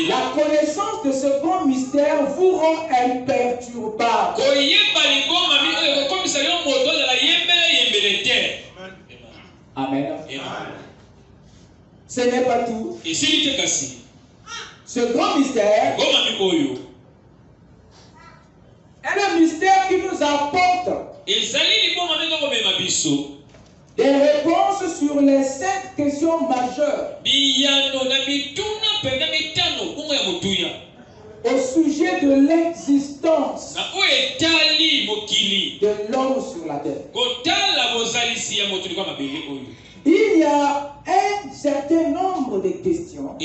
La connaissance de ce grand mystère vous rend imperturbable. Amen. Ce n'est pas tout. Ce grand mystère est un mystère qui nous apporte des réponses sur les 5 questions majeures au sujet de l'existence de l'homme sur la terre. Il y a un certain nombre de questions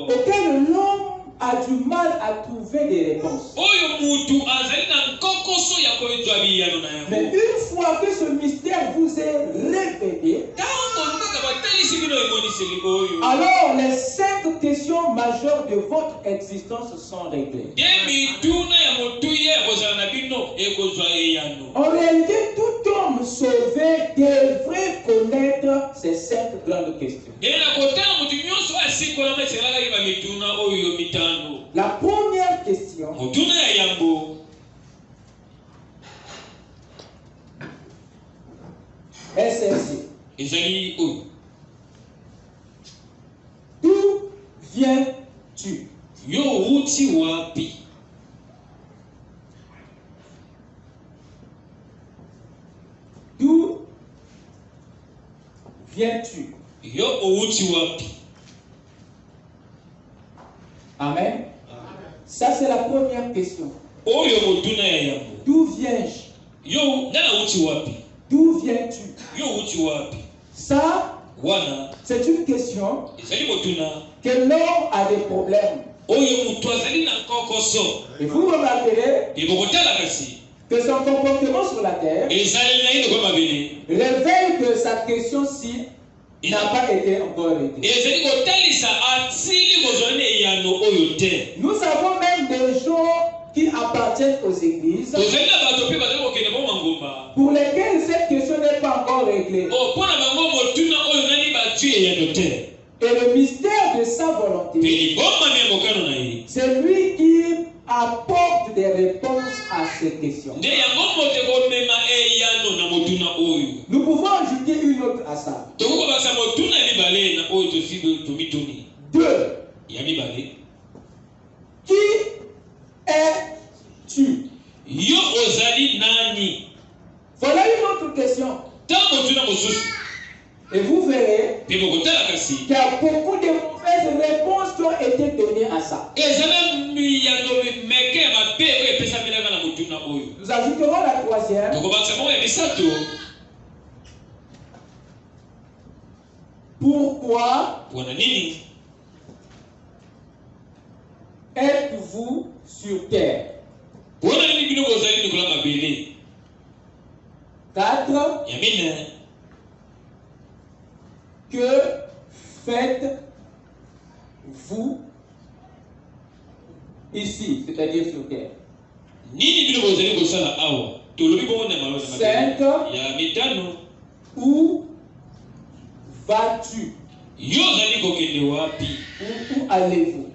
auxquelles l'homme a du mal à trouver des réponses. Mais une fois que ce mystère vous est révélé, alors les 5 questions majeures de votre existence sont réglées. En réalité, tout homme sauvé devrait connaître ces 5 grandes questions. La première question est celle-ci. D'où viens-tu? D'où viens-tu? Amen. Ça, c'est la première question. D'où viens-je? D'où viens-tu? Ça, c'est une question que l'homme a des problèmes. Et vous remarquerez que son comportement sur la terre révèle que sa question-ci n'a pas été encore réglée. Nous avons même des gens qui appartiennent aux églises pour lesquels cette question n'est pas encore réglée. Et le mystère de sa volonté, c'est lui qui apporte des réponses à ces questions. Nous pouvons ajouter une autre à ça. 2. Qui es-tu? Voilà une autre question. Et vous verrez qu'il y a beaucoup de mauvaises réponses qui ont été données à ça. Nous ajouterons la 3e. Pourquoi êtes-vous sur terre? 4. Que faites-vous ici, c'est-à-dire sur terre? 5. Où vas-tu? Où allez-vous?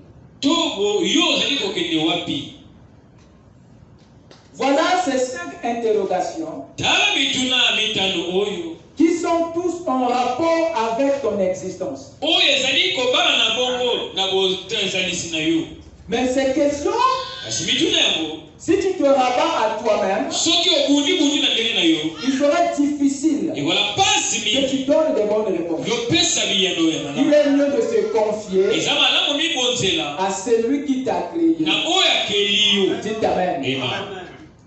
Voilà ces 5 interrogations qui sont tous en rapport avec ton existence. Mais ces questions, si tu te rabats à toi-même, il sera difficile que tu donnes des bonnes réponses. Il est mieux de se confier à celui qui t'a créé. Dites Amen.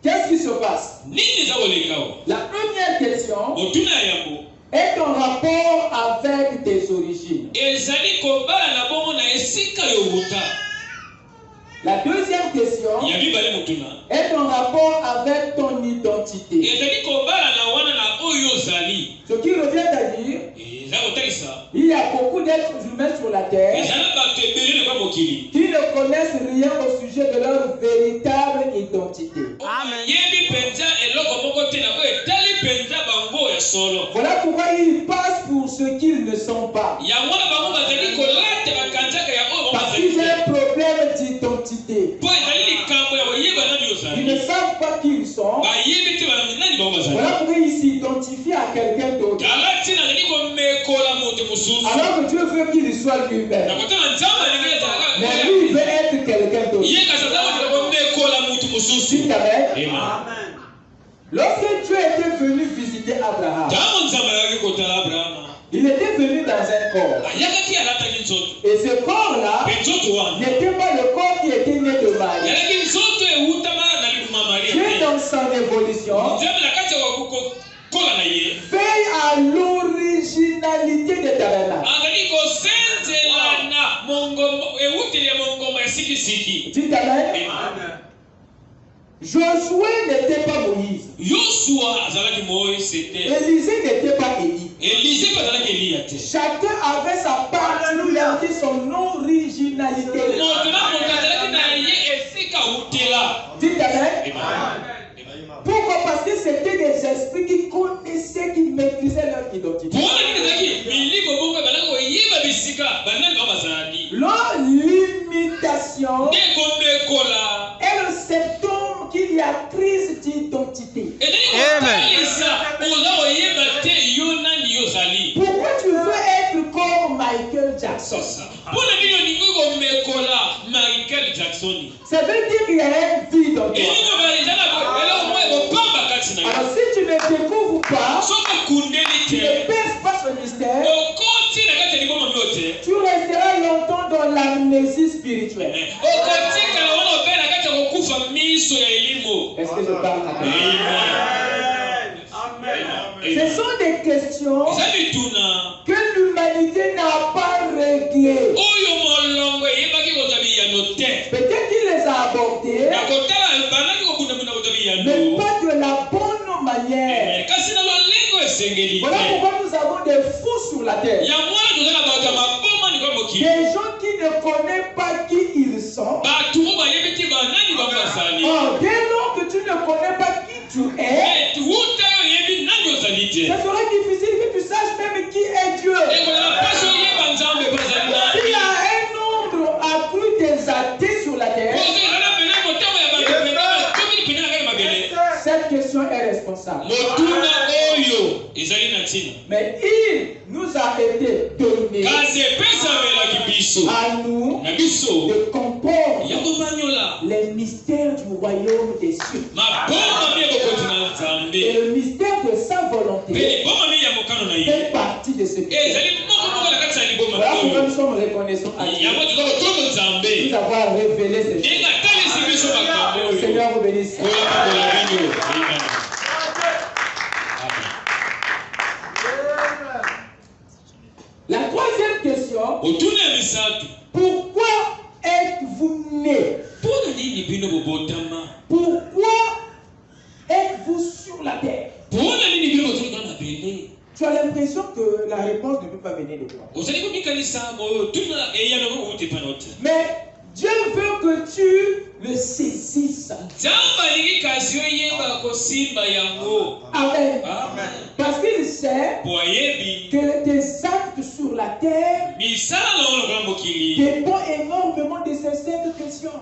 Qu'est-ce qui se passe? La première question est en rapport avec tes origines. La deuxième question est en rapport avec ton identité. Ce qui revient à dire, il y a beaucoup d'êtres humains sur la terre qui ne connaissent rien au sujet de leur véritable identité. Voilà pourquoi ils passent pour ce qu'ils ne sont pas. d'identité. Ils ne savent pas qui ils sont. Voilà pourquoi ils s'identifient à quelqu'un d'autre. Alors que Dieu veut qu'il soit lui-même. Mais lui, il veut être quelqu'un d'autre. Amen. Lorsque Dieu était venu visiter Abraham, il était venu dans un corps. Et ce corps-là n'était pas le corps qui était né de Marie. Dieu, dans son évolution, veille à l'originalité de tabernacle. Dites Amen. Josué n'était pas Moïse. Élisée n'était pas Élie. Chacun avait sa particularité, son originalité. Dites Amen. Pourquoi? Parce que c'était des esprits qui connaissaient, qui maîtrisaient leur identité. Leur limitation est le symptôme qu'il y a crise d'identité. Amen. Pourquoi tu veux être comme Michael Jackson? Ça veut dire qu'il y a un vide en toi. Alors si tu ne découvres pas, tu ne perces pas ce mystère, tu resteras longtemps dans l'amnésie spirituelle. Est-ce que je parle à toi? Ce sont des questions que l'humanité n'a pas réglées. Peut-être qu'il les a abordées, mais pas de la bonne manière. Voilà pourquoi nous avons des fous sur la terre. Des gens qui ne connaissent pas qui ils sont. Or, dès lors que tu ne connais pas qui tu es, ce sera difficile que tu saches même qui est Dieu. S'il y a un nombre accru des athées sur la terre, cette question est responsable. Mais il nous a été donné à nous de comprendre les mystères du royaume des cieux et le mystère de sa volonté fait partie de ce mystère. Voilà pourquoi nous sommes reconnaissants à Dieu nous avoir révélé ces choses. Seigneur vous bénisse. La troisième question, pourquoi êtes-vous né? Pourquoi êtes-vous sur la terre? Tu as l'impression que la réponse ne peut pas venir de toi. Mais Dieu veut que tu le saisisses. Amen. Parce qu'il sait que tes actes sur la terre dépendent énormément de ces 5 questions.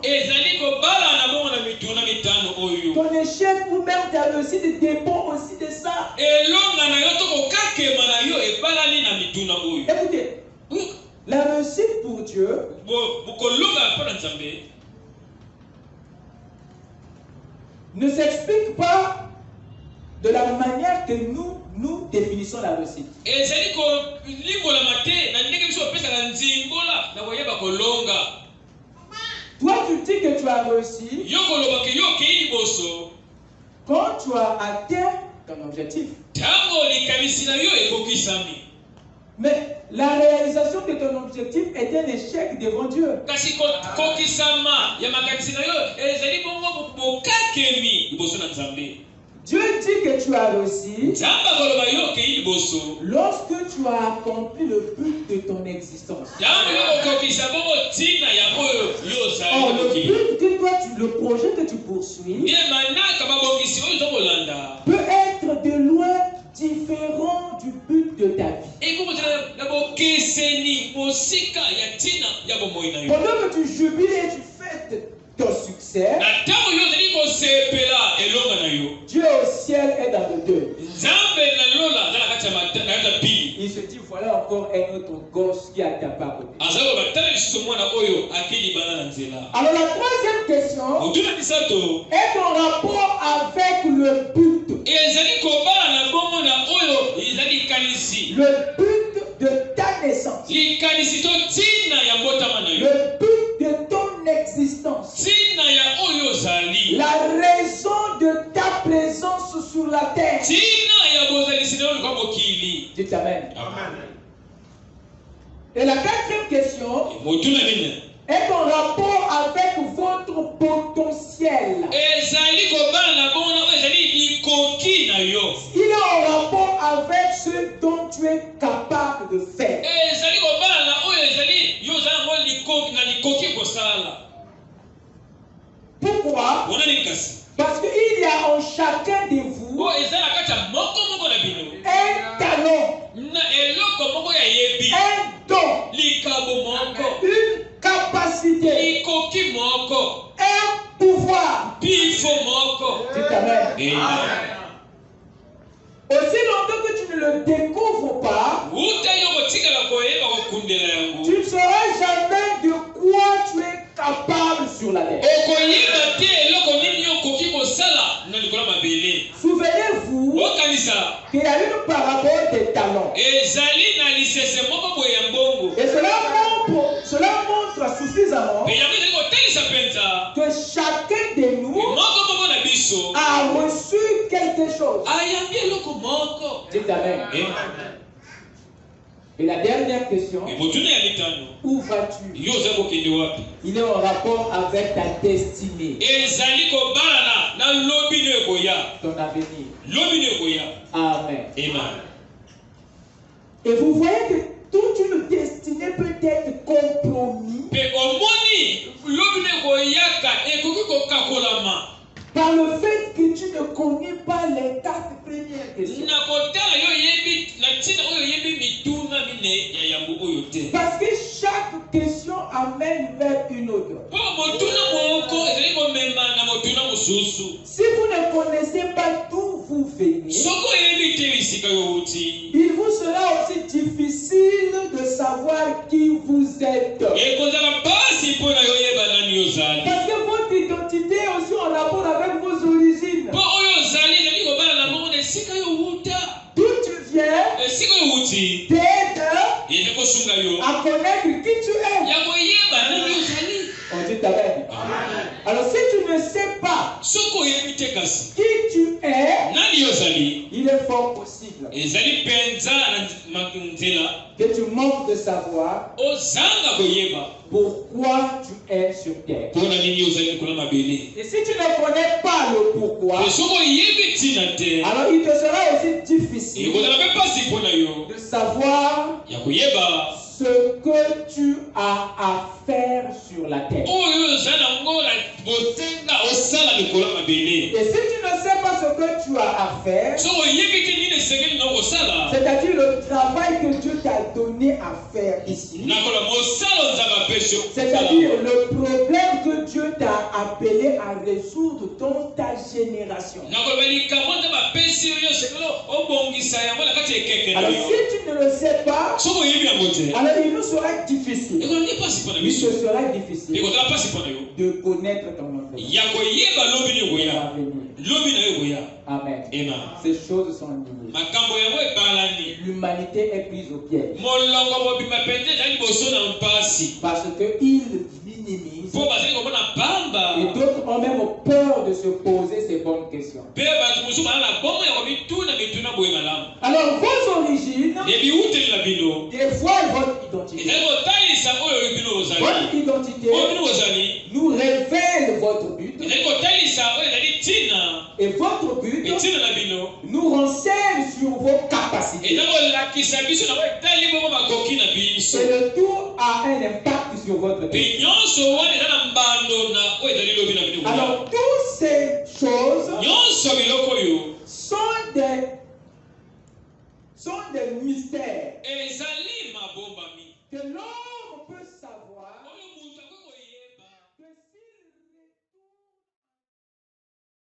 Ton échec ou même ta réussite dépend aussi de ça. Écoutez, la réussite pour Dieu ne s'explique pas de la manière que nous définissons la réussite. Toi, tu dis que tu as réussi quand tu as atteint ton objectif. Mais la réalisation de ton objectif est un échec devant Dieu. Dieu dit que tu as réussi lorsque tu as accompli le but de ton existence. Or, le but que toi, le projet que tu poursuis peut être de loin différent du but de ta vie. Pendant que tu jubiles et tu fêtes ton succès, Dieu au ciel est dans le deux. Il se dit, voilà encore un autre gosse qui a tapé à côté. Alors la troisième question est en rapport avec le but. Le but de ta naissance. Le but de ton existence. La raison de ta présence sur la terre. Dites Amen. Et la quatrième question est en rapport avec votre potentiel. Il est en rapport avec ce dont tu es capable de faire. Pourquoi? Parce qu'il y a en chacun de vous un talent, un don, une capacité, un pouvoir. Dites Amen. Aussi longtemps que tu ne le découvres pas, tu ne sauras jamais de quoi tu es capable sur la terre. Souvenez-vous qu'il y a une parabole des talents. Et cela montre suffisamment que chacun de nous a reçu quelque chose. Dites Amen. Et la dernière question, où vas-tu? Il est en rapport avec ta destinée, ton avenir. Amen. Et vous voyez que toute une destinée peut être compromise par le fait que tu ne connais pas les 4 premières questions. Parce que chaque question amène vers une autre. Si vous ne connaissez pas d'où vous venez, il vous sera aussi difficile de savoir qui vous êtes. Parce que votre identité est aussi en rapport avec vos origines. D'où tu viens t'aide à connaître qui tu es. On dit Amen. Alors si tu ne sais pas qui tu es, il est fort possible que tu manques de savoir pourquoi tu es sur terre. Et si tu ne connais pas le pourquoi, alors il te sera aussi difficile de savoir ce que tu as à faire sur la terre. Et si tu ne sais pas ce que tu as à faire, c'est-à-dire le travail que Dieu t'a donné à faire ici, c'est-à-dire le problème que Dieu t'a appelé à résoudre dans ta génération. Alors si tu ne le sais pas, alors il nous sera difficile. Il te sera difficile de connaître ton avenir. Amen. Ces choses sont liées. L'humanité est prise au piège. Parce qu'ils minimisent. Et d'autres ont même peur de se poser ces bonnes questions. Alors vos origines dévoilent votre identité. Votre identité nous révèle votre but. Et votre but nous renseigne sur vos capacités. Et le tout a un impact sur votre vie. Alors toutes ces choses sont des mystères